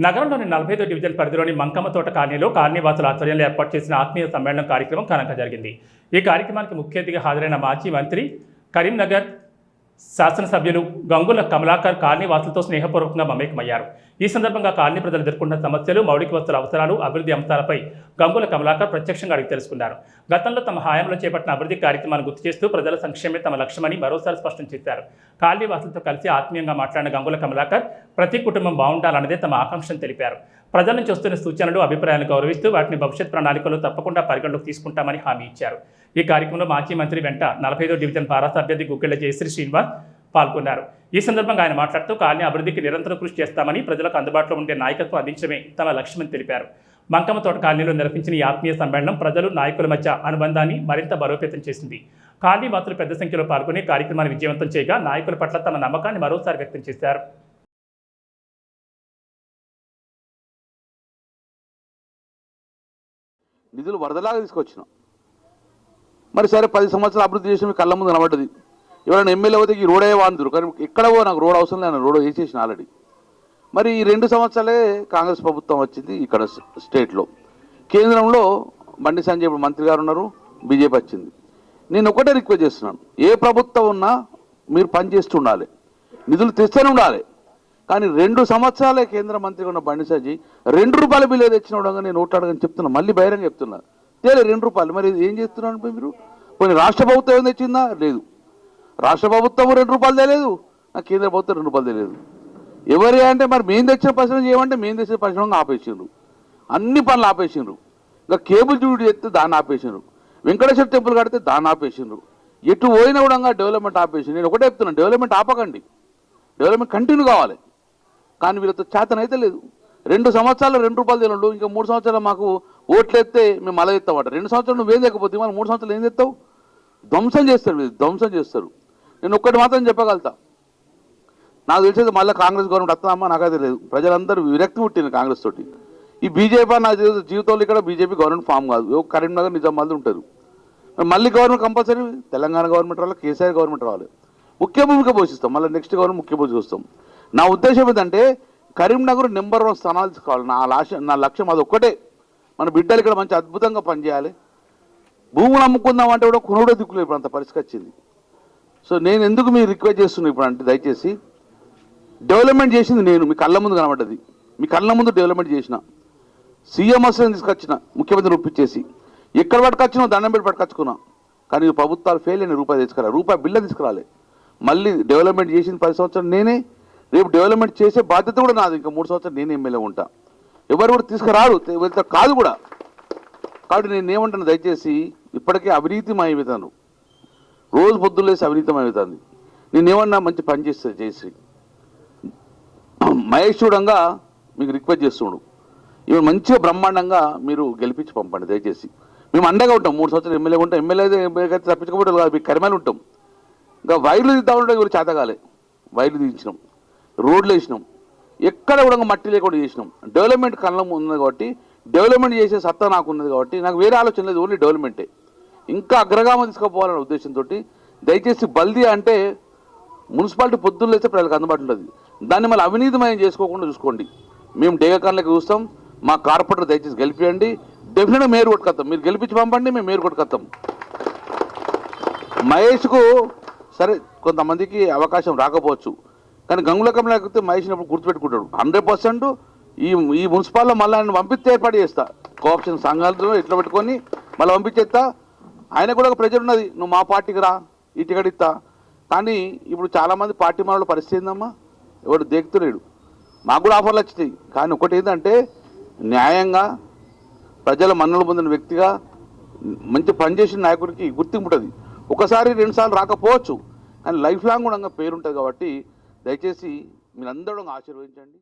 నగరంలోని 45వ డివిజన్ పరిధిలోని మంకమ్మతోట కాలనీలో కాలనీవాసుల ఆధ్వర్యంలో ఏర్పాటు చేసిన ఆత్మీయ సమ్మేళనం కార్యక్రమం ఘనంగా జరిగింది. ఈ కార్యక్రమానికి ముఖ్య అతిథిగా హాజరైన మాజీ మంత్రి కరీంనగర్ శాసనసభ్యులు గంగుల కమలాకర్ కాలనీవాసులతో స్నేహపూర్వకంగా మమేకమయ్యారు. ఈ సందర్భంగా కాలనీ ప్రజలు ఎదుర్కొంటున్న సమస్యలు, మౌలిక వస్తువుల అవసరాలు, అభివృద్ధి అంశాలపై గంగుల కమలాకర్ ప్రత్యక్షంగా అడిగి తెలుసుకున్నారు. గతంలో తమ హయాంలో చేపట్టిన అభివృద్ధి కార్యక్రమాన్ని గుర్తు చేస్తూ ప్రజల సంక్షేమే తమ లక్ష్యమని మరోసారి స్పష్టం చేశారు. కాలనీవాసులతో కలిసి ఆత్మీయంగా మాట్లాడిన గంగుల కమలాకర్ ప్రతి కుటుంబం బాగుండాలన్నదే తమ ఆకాంక్షను తెలిపారు. ప్రజల నుంచి వస్తున్న సూచనలు, అభిప్రాయాలను గౌరవిస్తూ వాటిని భవిష్యత్ ప్రణాళికలో తప్పకుండా పరిగణలోకి తీసుకుంటామని హామీ ఇచ్చారు. ఈ కార్యక్రమంలో మాజీ మంత్రి వెంట 45వ డివిజన్ భారత అభ్యర్థి గుగ్గిళ్ల జయశ్రీ శ్రీనివాస్ పాల్గొన్నారు. ఈ సందర్భంగా ఆయన మాట్లాడుతూ కాలనీ అభివృద్ధికి నిరంతరం కృషి చేస్తామని, ప్రజలకు అందుబాటులో ఉండే నాయకత్వం అందించడమే తమ లక్ష్యమని తెలిపారు. మంకమ్మతోట కాలనీలో నిర్వహించిన ఈ ఆత్మీయ సమ్మేళనం ప్రజలు, నాయకుల మధ్య అనుబంధాన్ని మరింత బలోపేతం చేసింది. కాలనీ వాసులు పెద్ద సంఖ్యలో పాల్గొని కార్యక్రమాన్ని విజయవంతం చేయగా నాయకుల పట్ల తమ నమ్మకాన్ని మరోసారి వ్యక్తం చేశారు. నిధులు వరదలాగా తీసుకొచ్చినాం. మరి సరే 10 సంవత్సరాలు అభివృద్ధి చేసిన కళ్ళ ముందు కనబడ్డది. ఎవరైనా ఎమ్మెల్యే పోతే ఈ రోడే వాందురు, కానీ ఎక్కడవో నాకు రోడ్ అవసరం లేదు, రోడ్ వేసేసిన ఆల్రెడీ. మరి ఈ 2 సంవత్సరాలే కాంగ్రెస్ ప్రభుత్వం వచ్చింది ఇక్కడ స్టేట్లో. కేంద్రంలో బండి సంజయ్ మంత్రి గారు ఉన్నారు, బీజేపీ వచ్చింది. నేను ఒకటే రిక్వెస్ట్ చేస్తున్నాను, ఏ ప్రభుత్వం ఉన్నా మీరు పనిచేస్తూ ఉండాలి, నిధులు తెస్తూనే ఉండాలి. కానీ 2 సంవత్సరాలే కేంద్ర మంత్రిగా ఉన్న బండి సంజయ్ 2 రూపాయల బిల్లు తెచ్చిన ఉండగా నేను ఓట్లాడని చెప్తున్నా, మళ్ళీ బహిరంగ చెప్తున్నా. తేలే 2 రూపాయలు, మరి ఏం చేస్తున్నాను మీరు? కొన్ని రాష్ట్ర ప్రభుత్వం ఏం తెచ్చిందా? లేదు. రాష్ట్ర ప్రభుత్వం 2 రూపాయలు తెలియదు, నాకు కేంద్ర ప్రభుత్వం 2 రూపాయలు తెలియదు. ఎవరి అంటే మరి మేము తెచ్చిన పరిశ్రమ చేయమంటే మేము తెచ్చిన పరిశ్రమ ఆపేసిండ్రు, అన్ని పనులు ఆపేసిండ్రు. ఇంకా కేబుల్ డ్యూటీ చేస్తే దాన్ని ఆపేసిండ్రు, వెంకటేశ్వర టెంపుల్ కడితే దాన్ని ఆపేసిండ్రు. ఎటు పోయినా కూడా డెవలప్మెంట్ ఆపేసిండ్రు. నేను ఒకటే చెప్తున్నాను, డెవలప్మెంట్ ఆపకండి, డెవలప్మెంట్ కంటిన్యూ కావాలి. కానీ వీళ్ళతో చేతన అయితే లేదు. 2 సంవత్సరాలు 2 రూపాయలు తెలియదు, ఇంకా 3 సంవత్సరాలు మాకు ఓట్లు ఎత్తే మేము అలా ఎత్తామట. 2 సంవత్సరాలు నువ్వేం లేకపోతే మనం 3 సంవత్సరాలు ఏం చేస్తావు? ధ్వంసం చేస్తారు, వీళ్ళు ధ్వంసం చేస్తారు. నేను ఒక్కటి మాత్రం చెప్పగలుగుతా, నాకు తెలిసేది మళ్ళీ కాంగ్రెస్ గవర్నమెంట్ వస్తుందమ్మా నాకైతే లేదు. ప్రజలందరూ విరక్తి పుట్టింది కాంగ్రెస్ తోటి. ఈ బీజేపీ నా జీవితంలో ఇక్కడ బీజేపీ గవర్నమెంట్ ఫామ్ కాదు, కరీంనగర్ నిజామాబాద్ ఉంటారు. మళ్ళీ గవర్నమెంట్ కంపల్సరీ తెలంగాణ గవర్నమెంట్ రావాలి, కేసీఆర్ గవర్నమెంట్ రావాలి, ముఖ్య భూమిక పోషిస్తాం. మళ్ళీ నెక్స్ట్ గవర్నమెంట్ ముఖ్య భూమిక వస్తాం. నా ఉద్దేశం ఏంటంటే కరీంనగర్ నెంబర్ 1 స్థానాలు తీసుకోవాలి. నా లక్ష్యం అది ఒక్కటే. మన బిడ్డలు ఇక్కడ మంచి అద్భుతంగా పనిచేయాలి. భూములు అమ్ముకుందాం అంటే కూడా కొనుగోలు దిక్కులేదు, ఇప్పుడు అంత పరిస్థితి వచ్చింది. సో నేను ఎందుకు మీరు రిక్వెస్ట్ చేస్తున్నాను ఇప్పుడు అంటే, దయచేసి డెవలప్మెంట్ చేసింది నేను, మీ కళ్ళ ముందు కనబడ్డది, మీ కళ్ళ ముందు డెవలప్మెంట్ చేసిన. సీఎం అసలు తీసుకొచ్చిన, ముఖ్యమంత్రిని ఒప్పించేసి ఎక్కడ పట్టుకొచ్చినా దండం పెట్టి పట్టుకొచ్చుకున్నా. కానీ ప్రభుత్వాలు ఫెయిల్ అయిన రూపాయి తీసుకురా, రూపాయి బిల్ల తీసుకురాలి. మళ్ళీ డెవలప్మెంట్ చేసిన 10 సంవత్సరాలు నేనే, రేపు డెవలప్మెంట్ చేసే బాధ్యత కూడా నాది. ఇంకా 3 సంవత్సరాలు నేను ఎమ్మెల్యే ఉంటా, ఎవరు కూడా తీసుకురారు, వెళ్తా కాదు కూడా. కాబట్టి నేను ఏమంటాను, దయచేసి ఇప్పటికే అవినీతిమయమవుతాను, రోజు పొద్దులేసి అవినీతిమవుతుంది. నేనేమన్నా మంచి పని చేస్తుంది జయశ్రీ మహేష్ చూడంగా మీకు రిక్వెస్ట్ చేస్తుండు, ఇవి మంచిగా బ్రహ్మాండంగా మీరు గెలిపించి పంపండి దయచేసి. మేము అండగా ఉంటాం, 3 సంవత్సరాలు ఎమ్మెల్యే ఉంటాం. ఎమ్మెల్యే అయితే తప్పించుకోవడం కాదు, మీకు కరిమేలు ఉంటాం. ఇంకా వైర్లు తీద్దామంటే ఇవి చేతగాలే, వైర్లు తీయించినాం, రోడ్లు వేసినాం, ఎక్కడ కూడా మట్టి లేకుండా చేసినాం. డెవలప్మెంట్ కళ్ళం ఉన్నది కాబట్టి, డెవలప్మెంట్ చేసే సత్తా నాకు ఉన్నది కాబట్టి నాకు వేరే ఆలోచన లేదు, ఓన్లీ డెవలప్మెంటే. ఇంకా అగ్రగామ తీసుకుపోవాలనే ఉద్దేశంతో దయచేసి బల్దీ అంటే మున్సిపాలిటీ పొద్దున్న లేస్తే ప్రజలకు అందుబాటులో ఉంటుంది, దాన్ని మళ్ళీ అవినీతిమయం చేసుకోకుండా చూసుకోండి. మేము డేగకాన్లకి చూస్తాం, మా కార్పొరేటర్ దయచేసి గెలిపియండి. డెఫినెట్గా మేయర్ కొట్టుకొస్తాం, మీరు గెలిపించి పంపండి, మేము మేయర్ కొట్టుకొస్తాం. మహేష్కు సరే కొంతమందికి అవకాశం రాకపోవచ్చు, కానీ గంగుల కమలాకర్ మహేష్ని అప్పుడు గుర్తుపెట్టుకుంటాడు. 100% ఈ మున్సిపాల్లో మళ్ళీ ఆయన పంపిస్తే ఏర్పాటు చేస్తా, కోఆప్షన్ సంఘాలతో ఇట్లా పెట్టుకొని మళ్ళీ పంపించేస్తా. ఆయన కూడా ఒక ప్రెజర్ ఉన్నది, నువ్వు మా పార్టీకి రా, ఈ టికెట్ ఇస్తా. కానీ ఇప్పుడు చాలామంది పార్టీ మనలో పరిస్థితి ఏందమ్మా, ఎవడు దేకుతలేడు. మాకు కూడా ఆఫర్లు వచ్చినాయి, కానీ ఒకటి ఏంటంటే న్యాయంగా ప్రజల మన్నలు పొందిన వ్యక్తిగా మంచి పనిచేసిన నాయకుడికి గుర్తింపు ఉంటుంది. ఒకసారి 2 సార్లు రాకపోవచ్చు, కానీ లైఫ్ లాంగ్ కూడా పేరుంటుంది. కాబట్టి దయచేసి మీరందరూ ఆశీర్వదించండి.